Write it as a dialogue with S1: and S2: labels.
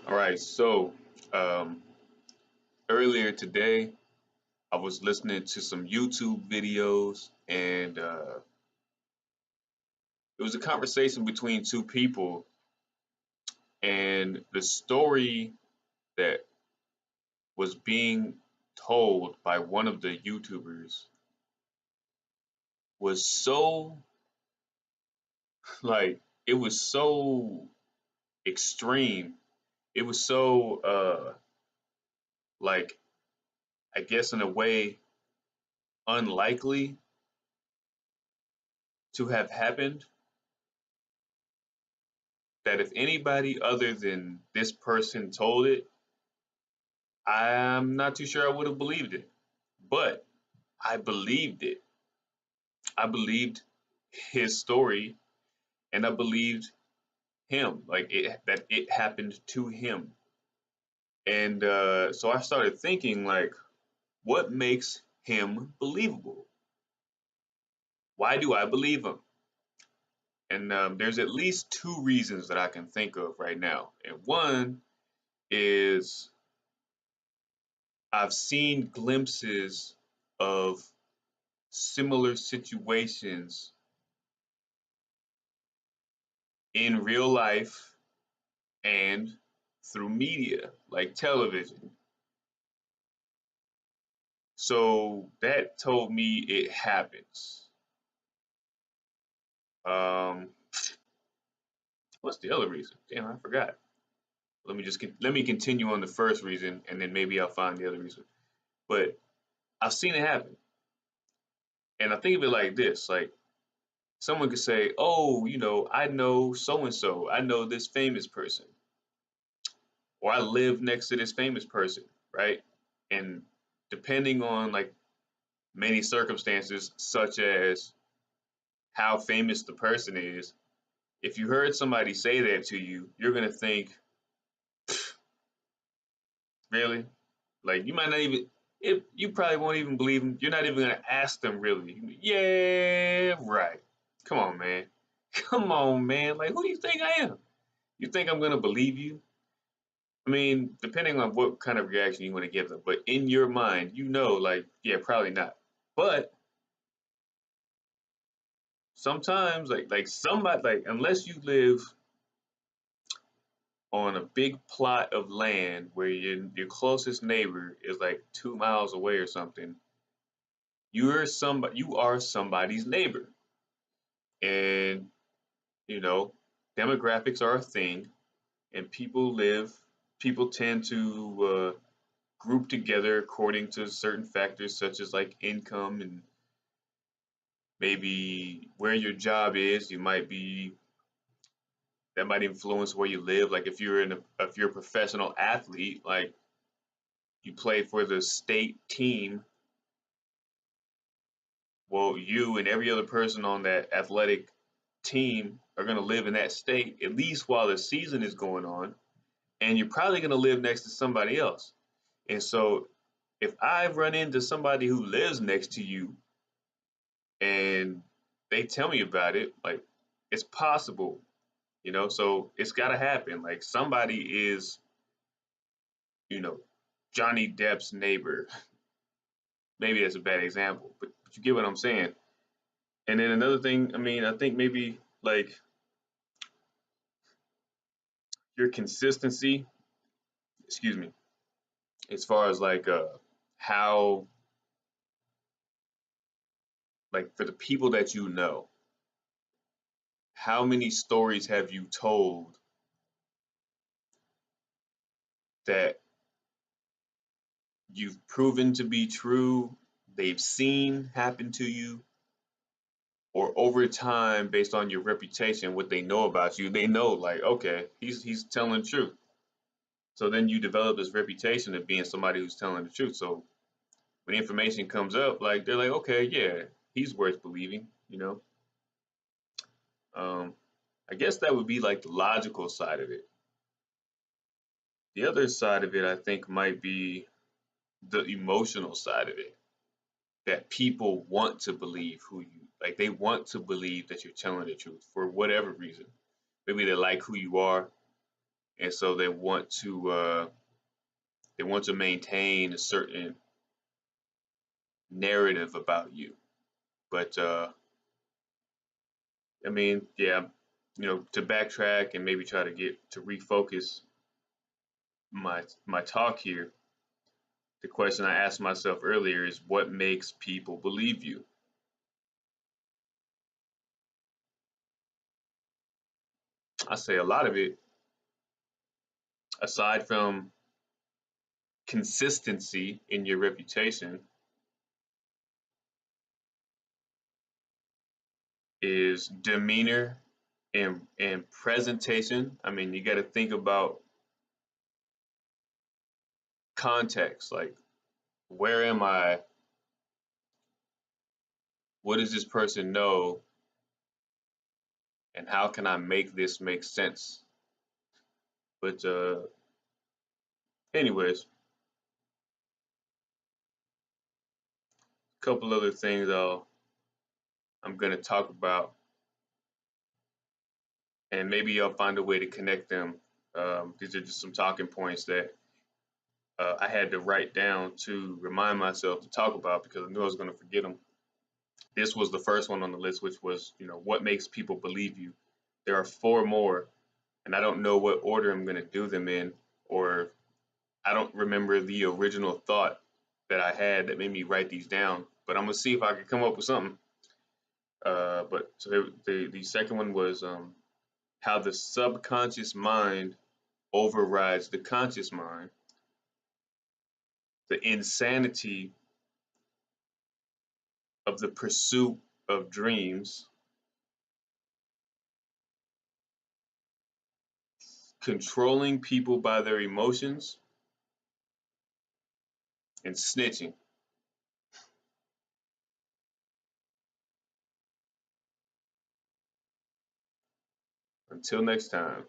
S1: All right, so um, earlier today, I was listening to some YouTube videos, and it was a conversation between two people, and the story that was being told by one of the YouTubers was so like it was so extreme. It was so like I guess in a way unlikely to have happened that if anybody other than this person told it, I'm not too sure I would have believed it. But I believed it. I believed his story and I believed him, like that it happened to him. And so I started thinking, like, what makes him believable? Why do I believe him? And there's at least two reasons that I can think of right now. And one is I've seen glimpses of similar situations in real life and through media like television. So that told me it happens. Um, what's the other reason? Damn, I forgot. Let me continue on the first reason, and then maybe I'll find the other reason. But I've seen it happen, and I think of it like this: like someone could say, "Oh, I know so and so. I know this famous person, or I live next to this famous person, right?" And depending on like many circumstances, such as how famous the person is, if you heard somebody say that to you, you're gonna think, really? Like you might not even if you probably won't even believe them. You're not even gonna ask them really. Yeah, right. Come on, man. Come on, man. Like who do you think I am? You think I'm gonna believe you? I mean, depending on what kind of reaction you want to give them, but in your mind, like, yeah, probably not. But sometimes, like somebody, like unless you live on a big plot of land where your closest neighbor is like 2 miles away or something, you are somebody's neighbor. And you know, demographics are a thing, and people tend to group together according to certain factors such as like income and maybe where your job is. You might be that might influence where you live. Like if you're a professional athlete, like you play for the state team, well, you and every other person on that athletic team are going to live in that state at least while the season is going on, and you're probably going to live next to somebody else. And so, if I run into somebody who lives next to you and they tell me about it, like it's possible, so it's got to happen. Like somebody is, you know, Johnny Depp's neighbor. Maybe that's a bad example, but you get what I'm saying. And then another thing, I mean, I think maybe like your consistency, excuse me, as far as like how like for the people that you know, how many stories have you told that you've proven to be true, they've seen happen to you, or over time based on your reputation, what they know about you, they know like, okay, he's telling the truth. So then you develop this reputation of being somebody who's telling the truth. So when information comes up, like they're like, okay, yeah, he's worth believing. Um, I guess that would be like the logical side of it. The other side of it, I think, might be the emotional side of it. That people want to believe who you like. They want to believe that you're telling the truth for whatever reason. Maybe they like who you are. and so they want to maintain a certain narrative about you. But I mean, yeah, to backtrack and maybe try to get to refocus my talk here, the question I asked myself earlier is what makes people believe you? I say a lot of it, aside from consistency in your reputation, is demeanor and presentation. I mean, you got to think about context, like where am I? What does this person know? And how can I make this make sense? But anyways, a couple other things I'm gonna talk about, and maybe I'll find a way to connect them. These are just some talking points that I had to write down to remind myself to talk about because I knew I was going to forget them. This was the first one on the list, which was, what makes people believe you. There are four more, and I don't know what order I'm going to do them in, or I don't remember the original thought that I had that made me write these down. But I'm gonna see if I can come up with something. But so the second one was how the subconscious mind overrides the conscious mind, the insanity of the pursuit of dreams, controlling people by their emotions, and snitching. Until next time.